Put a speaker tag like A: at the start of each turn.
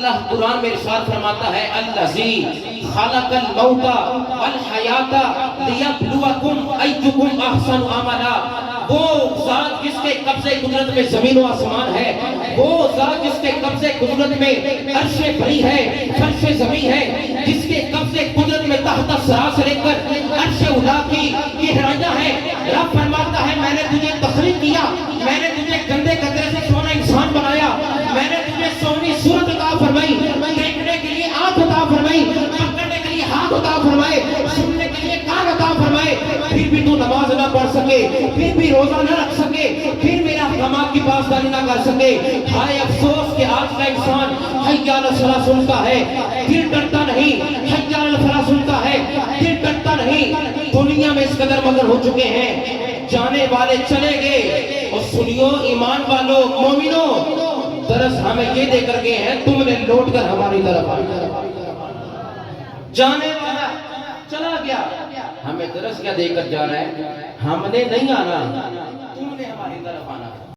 A: اللہ قرآن میں ارشاد فرماتا ہے الذی خلق الموت والحیات لیبلوکم ایکم احسن عملا، وہ ذات جس کے قبضے قدرت میں زمین و آسمان ہے، وہ ذات جس کے قبضے قدرت میں عرش بری ہے، فرش زمین ہے، جس کے قبضے قدرت میں تحت ثرا سے لے کر عرش اولا کی گہرائیاں ہیں، رب فرماتا ہے میں نے تجھے تخلیق کیا، میں نے تجھے گندے قطرے سے سونا انسان بنایا، میں نے تجھے سونی صورت عطا فرمائی، دیکھنے کے لیے آنکھ عطا فرمائی، پکڑنے کے لیے ہاتھ عطا فرمائے، سننے کے لیے کان عطا فرمائے، پھر بھی تو نماز نہ پڑھ سکے، پھر بھی روزہ نہ رکھ سکے، پھر میرا احکامات کی پاسداری نہ کر سکے۔ ہائے افسوس کہ آج کا انسان حی علی الصلاۃ سنتا ہے، دل ڈرتا نہیں، حی علی الفلاح سنتا ہے، دل ڈرتا نہیں۔ دنیا میں اس قدر مگن ہو چکے ہیں، جانے والے چلے گئے، اور سنیو ایمان والوں مومنوں، درس ہمیں یہ دے کر گئے ہیں تم نے لوٹ کر ہماری طرف آئی۔ جانے والا چلا گیا، ہمیں درس کیا دے کر جا رہا ہے؟ ہم نے نہیں آنا،